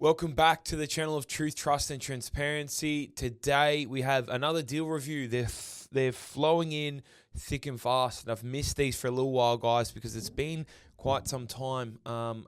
Welcome back to the channel of Truth, Trust, and Transparency. Today we have another deal review. They're flowing in thick and fast, and I've missed these for a little while, guys, because it's been quite some time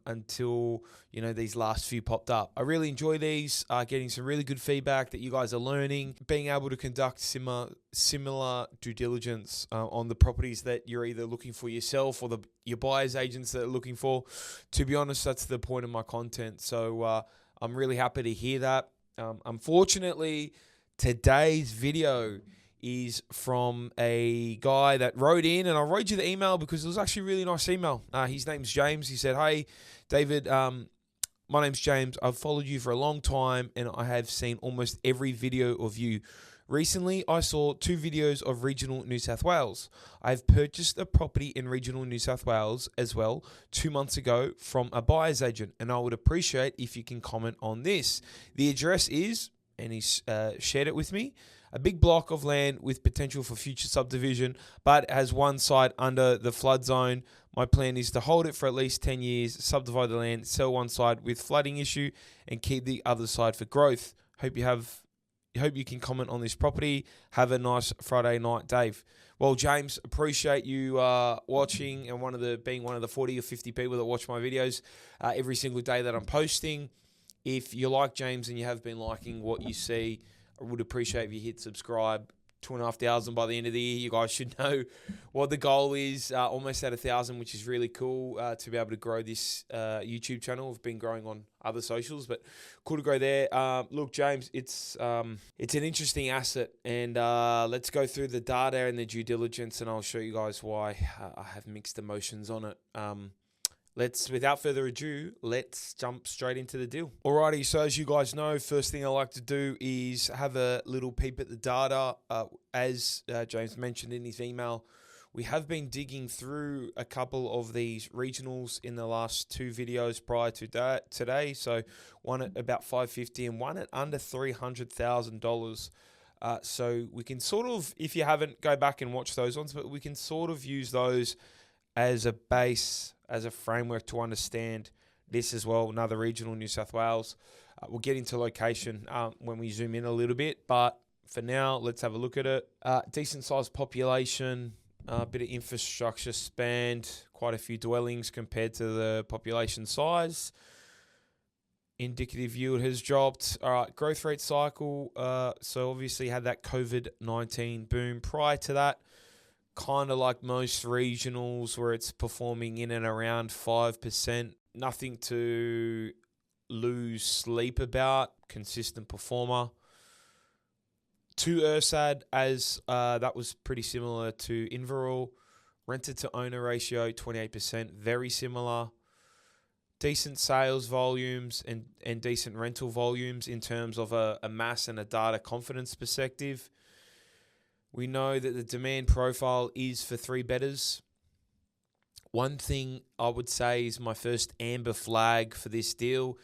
until these last few popped up. I really enjoy these, getting some really good feedback that you guys are learning, being able to conduct similar due diligence on the properties that you're either looking for yourself or your buyer's agents that are looking for. To be honest, that's the point of my content. So I'm really happy to hear that. Unfortunately, today's video is from a guy that wrote in, and I'll read you the email because it was actually a really nice email. His name's James. He said, "Hey, David, my name's James. I've followed you for a long time, and I have seen almost every video of you. Recently, I saw 2 videos of regional New South Wales. I've purchased a property in regional New South Wales as well 2 months ago from a buyer's agent, and I would appreciate if you can comment on this. The address is," and he's shared it with me, "a big block of land with potential for future subdivision, but has one side under the flood zone. My plan is to hold it for at least 10 years, subdivide the land, sell one side with flooding issue, and keep the other side for growth. Hope you can comment on this property. Have a nice Friday night, Dave." Well, James, appreciate you watching and being one of the 40 or 50 people that watch my videos every single day that I'm posting. If you like James and you have been liking what you see, I would appreciate if you hit subscribe. 2,500 by the end of the year. You guys should know what the goal is. Almost at 1,000, which is really cool to be able to grow this YouTube channel. I've been growing on other socials, but cool to grow there. Look, James, it's an interesting asset, and let's go through the data and the due diligence, and I'll show you guys why I have mixed emotions on it. Without further ado, let's jump straight into the deal. Alrighty, so as you guys know, first thing I like to do is have a little peep at the data. As James mentioned in his email, we have been digging through a couple of these regionals in the last 2 videos prior to today. So one at about $550 and one at under $300,000. So we can sort of, if you haven't, go back and watch those ones, but we can sort of use those as a base, as a framework to understand this as well. Another regional New South Wales. We'll get into location when we zoom in a little bit, but for now, let's have a look at it. Decent sized population, a bit of infrastructure spanned, quite a few dwellings compared to the population size. Indicative yield has dropped. All right, growth rate cycle. So obviously had that COVID-19 boom. Prior to that, kind of like most regionals where it's performing in and around 5%. Nothing to lose sleep about. Consistent performer. To Ursad, as that was pretty similar to Inverall. Rented to owner ratio, 28%. Very similar. Decent sales volumes and decent rental volumes in terms of a mass and a data confidence perspective. We know that the demand profile is for 3-bedders. One thing I would say is my first amber flag for this deal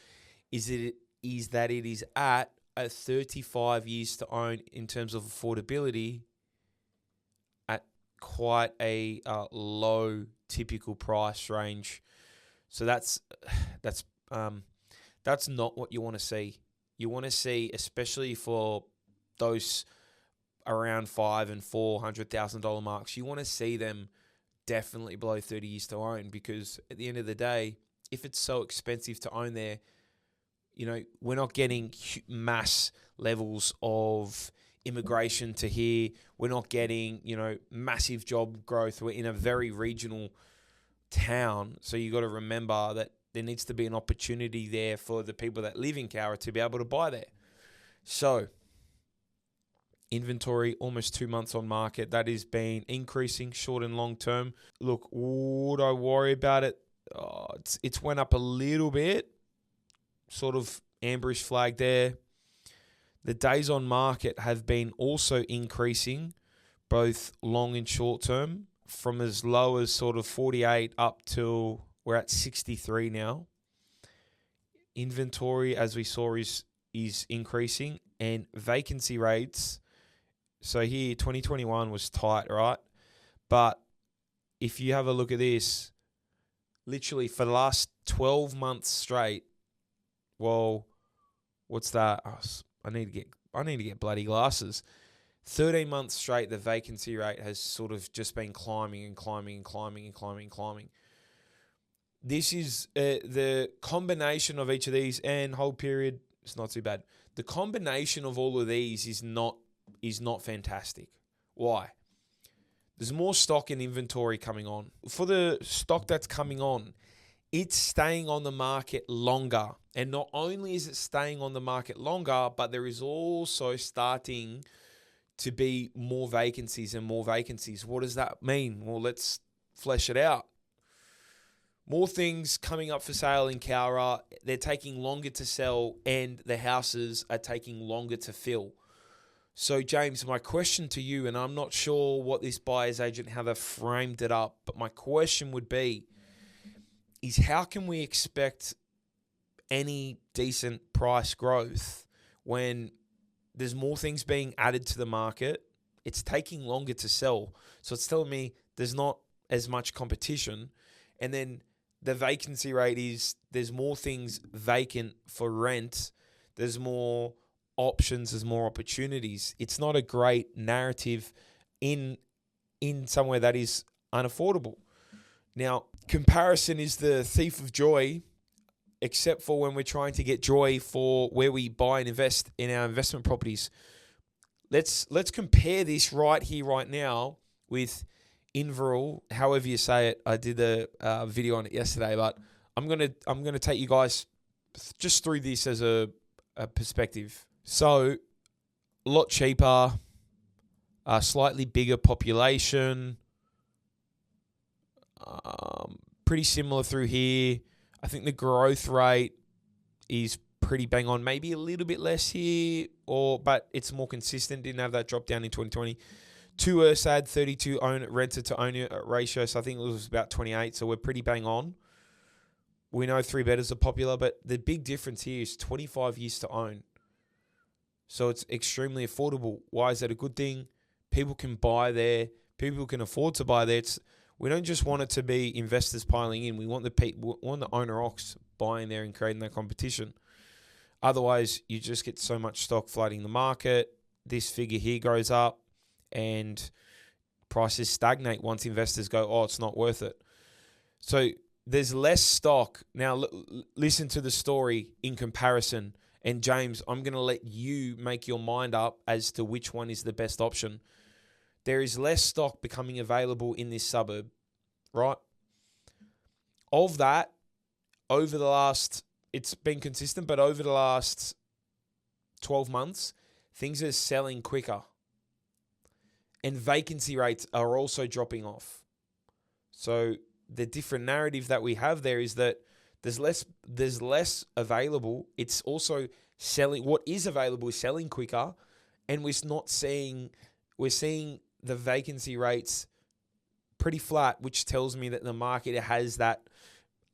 is that it is at a 35 years to own in terms of affordability at quite a low typical price range. So that's not what you want to see. You want to see, especially for those around $500,000 and $400,000 marks, you want to see them definitely below 30 years to own, because at the end of the day, if it's so expensive to own there, we're not getting mass levels of immigration to here. We're not getting, massive job growth. We're in a very regional town. So you got to remember that there needs to be an opportunity there for the people that live in Cowra to be able to buy there. So inventory, almost 2 months on market. That has been increasing short and long term. Look, would I worry about it? It's went up a little bit. Sort of amberish flag there. The days on market have been also increasing, both long and short term, from as low as sort of 48 up till we're at 63 now. Inventory, as we saw, is increasing, and vacancy rates. So here, 2021 was tight, right? But if you have a look at this, literally for the last 12 months straight, well, what's that? I need to get bloody glasses. 13 months straight, the vacancy rate has sort of just been climbing and climbing and climbing and climbing and climbing. This is the combination of each of these, and hold period, it's not too bad. The combination of all of these is not fantastic. Why? There's more stock and inventory coming on. For the stock that's coming on, it's staying on the market longer. And not only is it staying on the market longer, but there is also starting to be more vacancies and more vacancies. What does that mean? Well, let's flesh it out. More things coming up for sale in Cowra. They're taking longer to sell, and the houses are taking longer to fill. So, James, my question to you, and I'm not sure what this buyer's agent, how they've framed it up, but my question would be, is how can we expect any decent price growth when there's more things being added to the market? It's taking longer to sell. So it's telling me there's not as much competition. And then the vacancy rate is there's more things vacant for rent. There's more options. There's more opportunities. It's not a great narrative in somewhere that is unaffordable. Now, comparison is the thief of joy, except for when we're trying to get joy for where we buy and invest in our investment properties. Let's compare this right here, right now with Inverell, however you say it. I did a video on it yesterday, but I'm gonna take you guys just through this as a perspective. So, a lot cheaper, a slightly bigger population, pretty similar through here. I think the growth rate is pretty bang on. Maybe a little bit less here, but it's more consistent. Didn't have that drop down in 2020. 2 Ursad, 32 renter to owner ratio. So I think it was about 28. So we're pretty bang on. We know 3-bedders are popular, but the big difference here is 25 years to own. So it's extremely affordable. Why is that a good thing? People can buy there. People can afford to buy there. We don't just want it to be investors piling in. We want the owner-ocs buying there and creating that competition. Otherwise, you just get so much stock flooding the market. This figure here goes up and prices stagnate once investors go, oh, it's not worth it. So there's less stock. Now, listen to the story in comparison. And James, I'm going to let you make your mind up as to which one is the best option. There is less stock becoming available in this suburb, right? Of that, it's been consistent, but over the last 12 months, things are selling quicker. And vacancy rates are also dropping off. So the different narrative that we have there is that there's less available. It's also selling. What is available is selling quicker, and we're seeing the vacancy rates pretty flat, which tells me that the market has that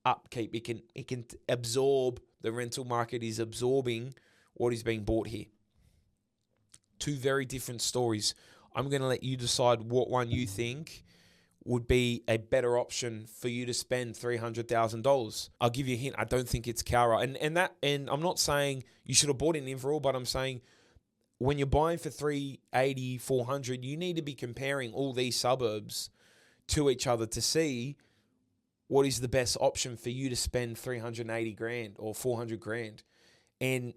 upkeep. It can absorb, the rental market is absorbing what is being bought here. Two very different stories. I'm going to let you decide what one you think would be a better option for you to spend $300,000. I'll give you a hint. I don't think it's Cowra. And I'm not saying you should have bought it in Inverell, but I'm saying when you're buying for $380,000, $400,000, you need to be comparing all these suburbs to each other to see what is the best option for you to spend $380,000 or $400,000. And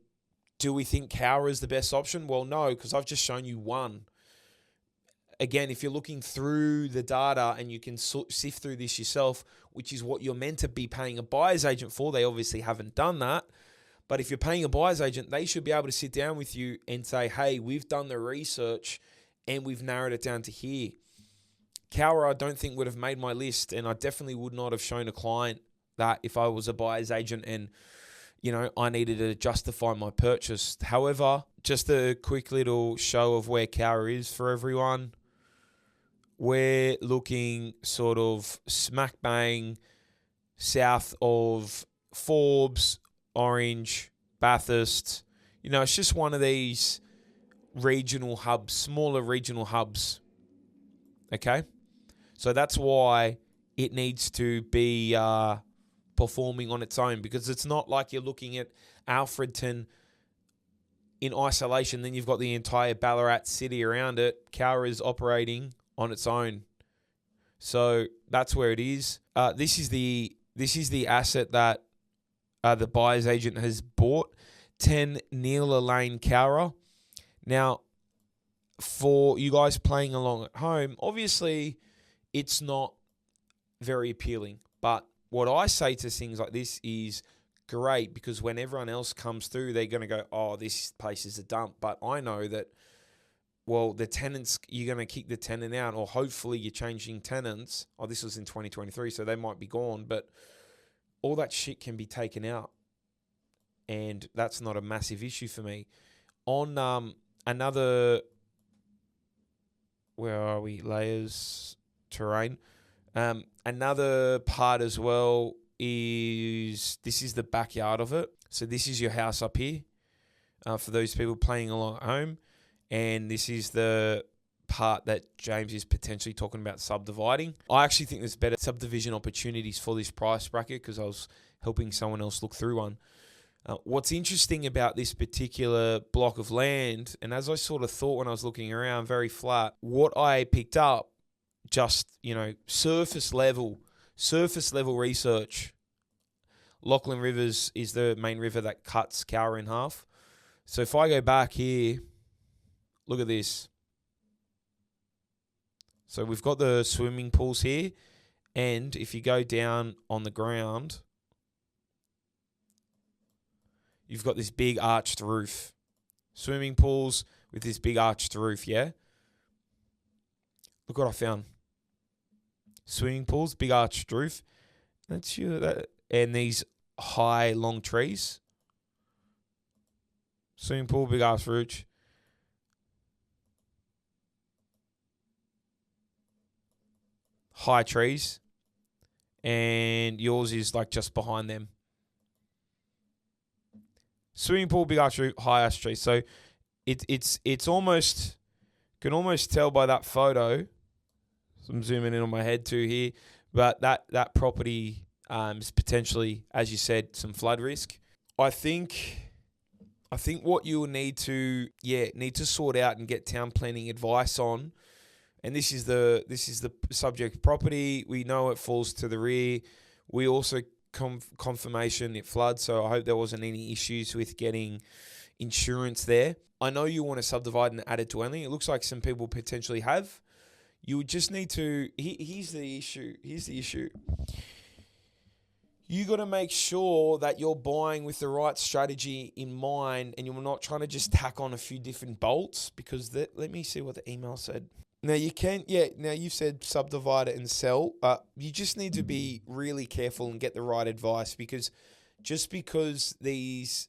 do we think Cowra is the best option? Well, no, because I've just shown you one. Again, if you're looking through the data and you can sift through this yourself, which is what you're meant to be paying a buyer's agent for, they obviously haven't done that. But if you're paying a buyer's agent, they should be able to sit down with you and say, hey, we've done the research and we've narrowed it down to here. Cowra, I don't think would have made my list, and I definitely would not have shown a client that if I was a buyer's agent and, I needed to justify my purchase. However, just a quick little show of where Cowra is for everyone. We're looking sort of smack bang south of Forbes, Orange, Bathurst. It's just one of these regional hubs, smaller regional hubs. Okay? So that's why it needs to be performing on its own, because it's not like you're looking at Alfredton in isolation. Then you've got the entire Ballarat city around it. Cowra is operating on its own. So that's where it is. This is the asset that the buyer's agent has bought, 10 Neela Lane, Cowra. Now, for you guys playing along at home, obviously it's not very appealing. But what I say to things like this is great, because when everyone else comes through, they're going to go, oh, this place is a dump. But I know that, well, the tenants, you're going to kick the tenant out, or hopefully you're changing tenants. Oh, this was in 2023, so they might be gone. But all that shit can be taken out, and that's not a massive issue for me. On another, where are we? Layers, terrain. Another part as well is, this is the backyard of it. So this is your house up here, for those people playing along at home. And this is the part that James is potentially talking about subdividing. I actually think there's better subdivision opportunities for this price bracket, because I was helping someone else look through one. What's interesting about this particular block of land, and as I sort of thought when I was looking around, very flat, what I picked up, just, surface level research. Lachlan Rivers is the main river that cuts Cowra in half. So if I go back here, look at this. So we've got the swimming pools here, and if you go down on the ground, you've got this big arched roof. Swimming pools with this big arched roof, yeah? Look what I found. Swimming pools, big arched roof. And these high, long trees. Swimming pool, big arched roof. High trees. And yours is like just behind them. Swimming pool, big arch roof, high arch trees. So it's almost, can almost tell by that photo. So I'm zooming in on my head too here, but that property is potentially, as you said, some flood risk. I think what you will need to sort out and get town planning advice on, and this is the subject property. We know it falls to the rear. We also confirmation it floods, so I hope there wasn't any issues with getting insurance there. I know you want to subdivide and add a dwelling. It looks like some people potentially have. You would just need to, here's the issue. You got to make sure that you're buying with the right strategy in mind, and you're not trying to just tack on a few different bolts, because let me see what the email said. Now now you've said subdivide it and sell. You just need to be really careful and get the right advice, because just because these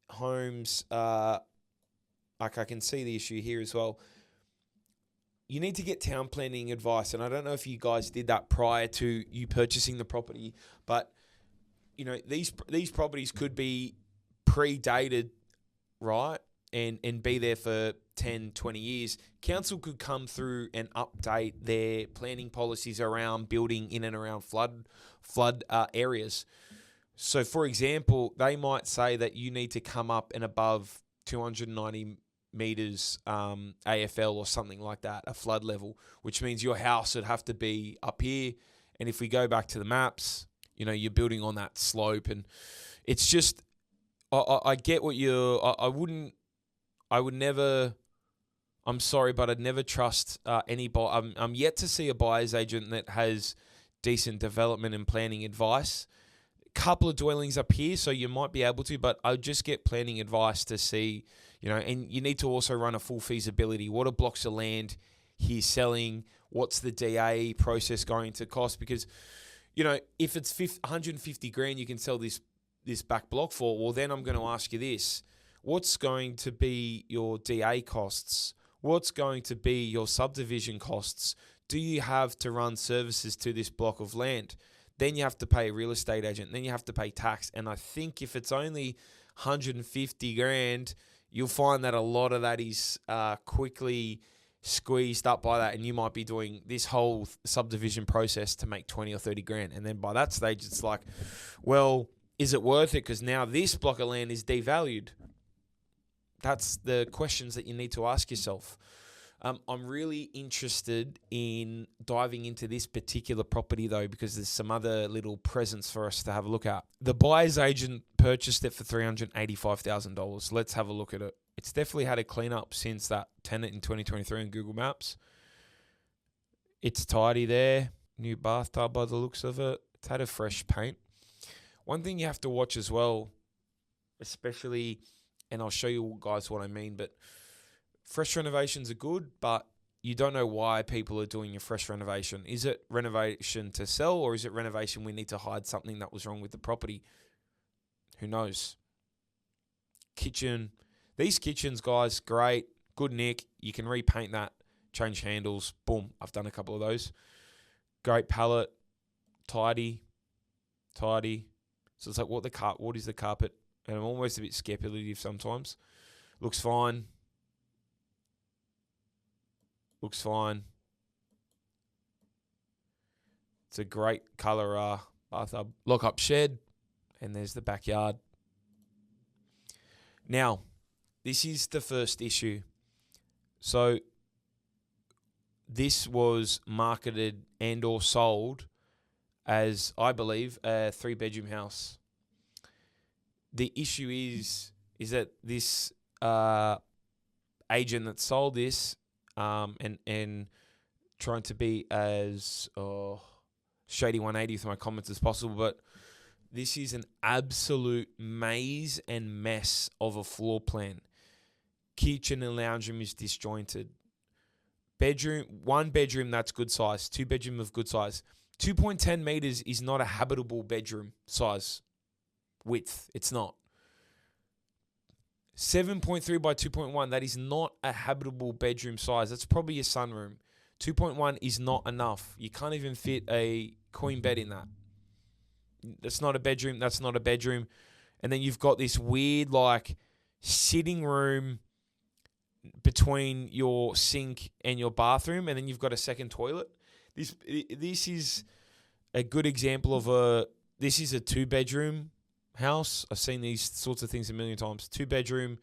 homes, like I can see the issue here as well, you need to get town planning advice. And I don't know if you guys did that prior to you purchasing the property, but these properties could be predated, right? And be there for 10, 20 years. Council could come through and update their planning policies around building in and around flood areas. So, for example, they might say that you need to come up and above 290 meters AFL or something like that, a flood level, which means your house would have to be up here. And if we go back to the maps, you're building on that slope, and it's just, I get what I'm sorry, but I'd never trust any buyer. I'm yet to see a buyer's agent that has decent development and planning advice. A couple of dwellings up here, so you might be able to, but I would just get planning advice to see, and you need to also run a full feasibility. What are blocks of land here selling? What's the DA process going to cost? Because, if it's 150 grand you can sell this back block for, well, then I'm going to ask you this. What's going to be your DA costs? What's going to be your subdivision costs? Do you have to run services to this block of land? Then you have to pay a real estate agent. Then you have to pay tax. And I think if it's only 150 grand, you'll find that a lot of that is quickly squeezed up by that. And you might be doing this whole subdivision process to make 20 or 30 grand. And then by that stage, it's like, well, is it worth it? Because now this block of land is devalued. That's the questions that you need to ask yourself. I'm really interested in diving into this particular property though, because there's some other little presents for us to have a look at. The buyer's agent purchased it for $385,000. Let's have a look at it. It's definitely had a clean up since that tenant in 2023 on Google Maps. It's tidy there. New bathtub by the looks of it. It's had a fresh paint. One thing you have to watch as well, especially, and I'll show you guys what I mean, but fresh renovations are good, but you don't know why people are doing a fresh renovation. Is it renovation to sell, or is it renovation we need to hide something that was wrong with the property? Who knows? Kitchen. These kitchens, guys, great. Good nick. You can repaint that, change handles. Boom. I've done a couple of those. Great palette. Tidy. So it's like, what is the carpet? And I'm almost a bit speculative sometimes. Looks fine. It's a great colour bathtub. Lock-up shed. And there's the backyard. Now, this is the first issue. So, this was marketed and or sold as, I believe, a 3-bedroom house. The issue is that this agent that sold this and trying to be as shady 180 with my comments as possible, but this is an absolute maze and mess of a floor plan. Kitchen and lounge room is disjointed. One bedroom that's good size. 2 bedroom of good size. 2.10 meters is not a habitable bedroom size width. It's not. 7.3 by 2.1, that is not a habitable bedroom size. That's probably a sunroom. 2.1 is not enough. You can't even fit a queen bed in that. That's not a bedroom. That's not a bedroom. And then you've got this weird, like, sitting room between your sink and your bathroom, and then you've got a second toilet. This is a good example of this is a 2-bedroom house. I've seen these sorts of things a million times. 2-bedroom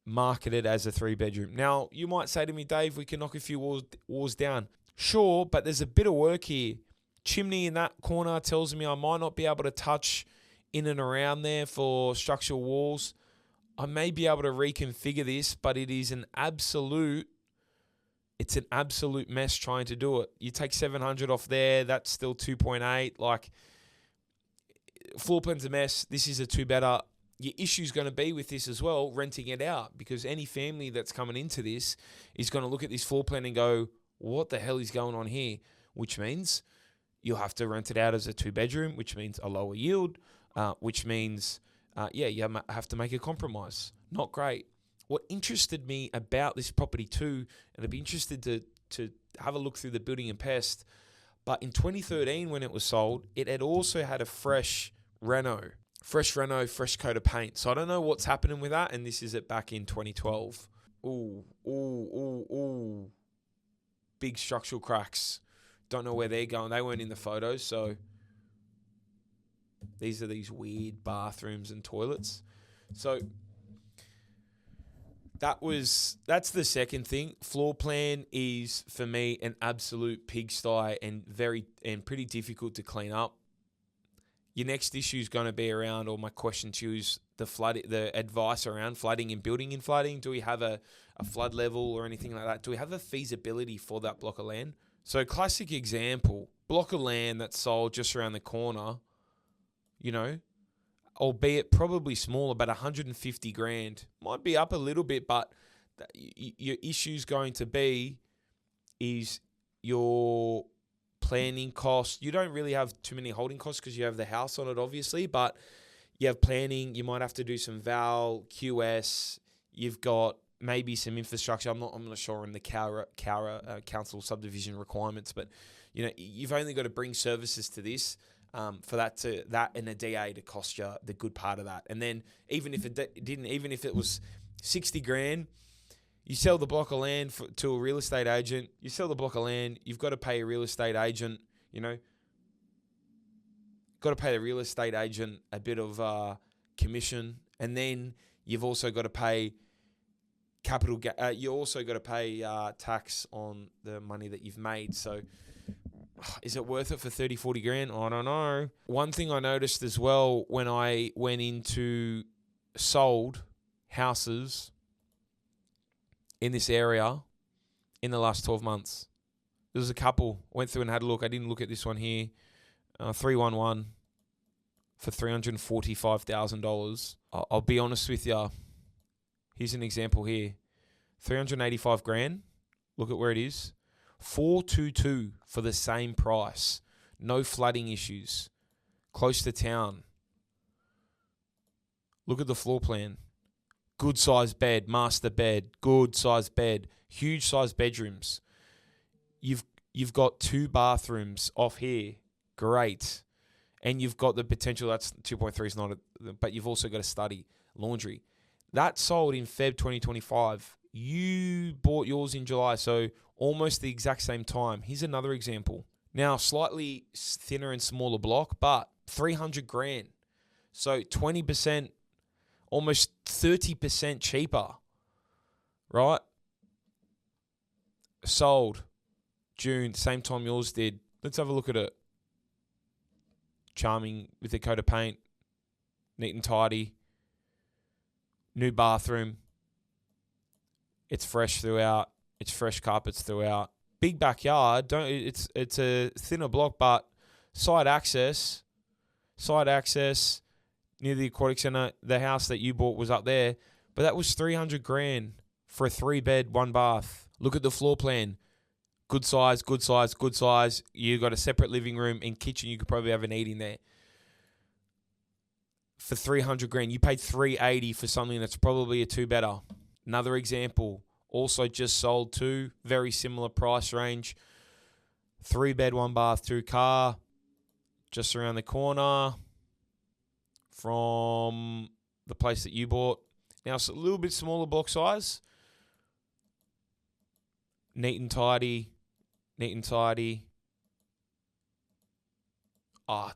marketed as a 3-bedroom. Now, you might say to me, Dave, we can knock a few walls down. Sure, but there's a bit of work here. Chimney in that corner tells me I might not be able to touch in and around there for structural walls. I may be able to reconfigure this, but it is an absolute mess trying to do it. You take 700 off there, that's still 2.8. Like, floor plan's a mess. This is a 2-bedder. Your issue's going to be with this as well, renting it out, because any family that's coming into this is going to look at this floor plan and go, what the hell is going on here? Which means you'll have to rent it out as a 2-bedroom, which means a lower yield, which means, you have to make a compromise. Not great. What interested me about this property too, and I'd be interested to have a look through the building and pest, but in 2013 when it was sold, it had also had a fresh reno, fresh coat of paint. So I don't know what's happening with that, and this is it back in 2012. Ooh. Big structural cracks. Don't know where they're going. They weren't in the photos, so these are these weird bathrooms and toilets. So that's the second thing. Floor plan is, for me, an absolute pigsty and pretty difficult to clean up. Your next issue is going to be around, or my question to you is the advice around flooding and building in flooding. Do we have a flood level or anything like that? Do we have a feasibility for that block of land? So classic example, block of land that's sold just around the corner, albeit probably smaller, but 150 grand. Might be up a little bit, but your issue's going to be is your planning costs. You don't really have too many holding costs because you have the house on it, obviously, but you have planning. You might have to do some VAL, QS. You've got maybe some infrastructure. I'm not sure on the Cowra council subdivision requirements, but you've only got to bring services to this for that and a DA to cost you the good part of that. And then even if it was 60 grand, you sell the block of land to a real estate agent. You sell the block of land, you've got to pay a real estate agent. Got to pay the real estate agent a bit of commission, and then you've also got to pay you also got to pay tax on the money that you've made. So is it worth it for 30, 40 grand? I don't know. One thing I noticed as well when I went into sold houses in this area in the last 12 months, there was a couple. Went through and had a look. I didn't look at this one here. 311 for $345,000. I'll be honest with you. Here's an example here. 385 grand. Look at where it is. 422 for the same price. No flooding issues. Close to town. Look at the floor plan. Good size bed, master bed, good size bed, huge size bedrooms. You've got 2 bathrooms off here. Great. And you've got the potential, that's 2.3 is not, but you've also got a study, laundry. That sold in Feb 2025. You bought yours in July, so almost the exact same time. Here's another example. Now, slightly thinner and smaller block, but 300 grand. So 20%, almost 30% cheaper, right? Sold June, same time yours did. Let's have a look at it. Charming with a coat of paint, neat and tidy. New bathroom. It's fresh throughout. It's fresh carpets throughout. Big backyard. It's a thinner block, but side access near the aquatic center. The house that you bought was up there, but that was 300 grand for a 3-bed, 1 bath. Look at the floor plan. Good size, good size, good size. You got a separate living room and kitchen. You could probably have an eating there. For 300 grand, you paid 380 for something that's probably a 2-bedder. Another example, also just sold 2, very similar price range. 3-bed, 1 bath, 2 car, just around the corner from the place that you bought. Now it's a little bit smaller block size. Neat and tidy. It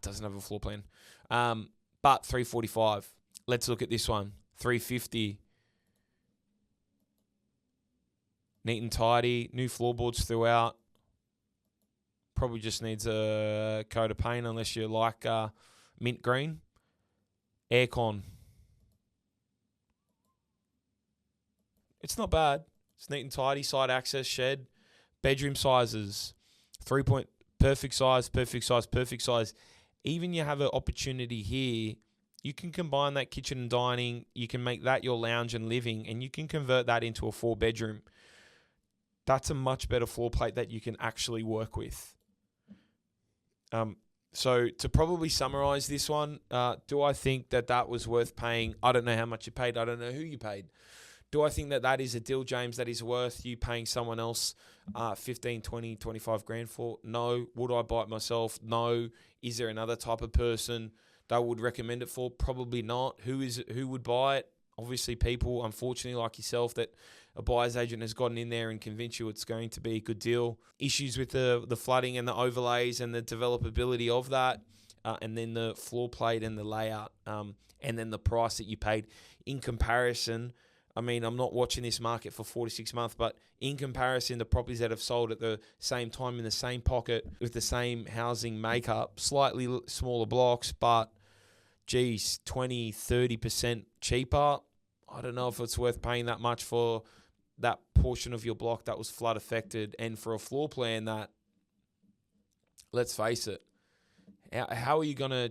doesn't have a floor plan. But 345. Let's look at this one. 350. Neat and tidy. New floorboards throughout. Probably just needs a coat of paint unless you like mint green. Aircon. It's not bad. It's neat and tidy. Side access, shed. Bedroom sizes. Perfect size. Even you have an opportunity here, you can combine that kitchen and dining. You can make that your lounge and living, and you can convert that into a 4-bedroom. That's a much better floor plate that you can actually work with. So to probably summarize this one, do I think that was worth paying? I don't know how much you paid. I don't know who you paid. Do I think that is a deal, James, that is worth you paying someone else 15, 20, 25 grand for? No. Would I buy it myself? No. Is there another type of person that I would recommend it for? Probably not. Who would buy it? Obviously people, unfortunately, like yourself, that a buyer's agent has gotten in there and convinced you it's going to be a good deal. Issues with the flooding and the overlays and the developability of that, and then the floor plate and the layout, and then the price that you paid in comparison. I mean, I'm not watching this market for 4 to 6 months, but in comparison to properties that have sold at the same time in the same pocket with the same housing makeup, slightly smaller blocks, but geez, 20, 30% cheaper. I don't know if it's worth paying that much for that portion of your block that was flood affected, and for a floor plan that, let's face it, how are you gonna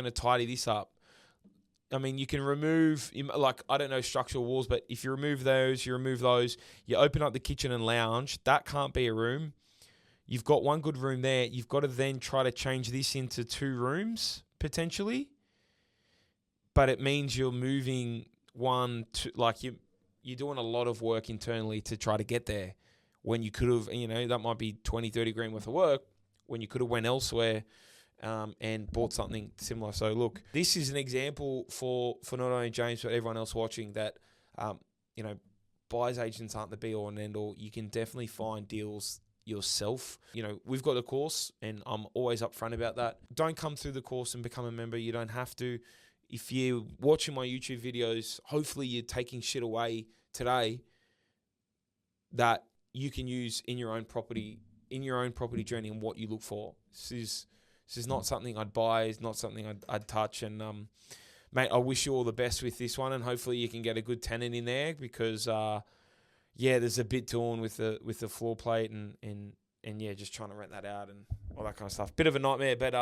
tidy this up? I mean, you can remove, like, I don't know structural walls, but if you remove those, you open up the kitchen and lounge, that can't be a room. You've got one good room there. You've got to then try to change this into 2 rooms, potentially. But it means you're moving you're doing a lot of work internally to try to get there, when you could have, that might be 20, 30 grand worth of work, when you could have went elsewhere and bought something similar. So look, this is an example for not only James, but everyone else watching that, buyer's agents aren't the be all and end all. You can definitely find deals yourself. We've got a course, and I'm always upfront about that. Don't come through the course and become a member. You don't have to. if you're watching my YouTube videos, hopefully you're taking shit away today that you can use in your own property journey and what you look for. This is not something I'd buy. It's not something I'd touch. And mate, I wish you all the best with this one, and hopefully you can get a good tenant in there because there's a bit torn with the floor plate and just trying to rent that out and all that kind of stuff. Bit of a nightmare, but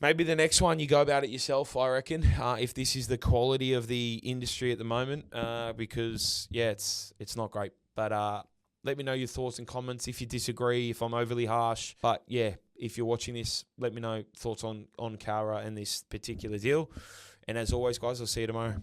maybe the next one you go about it yourself, I reckon, if this is the quality of the industry at the moment, because it's not great. But let me know your thoughts and comments if you disagree, if I'm overly harsh. But yeah, if you're watching this, let me know thoughts on Cara and this particular deal. And as always, guys, I'll see you tomorrow.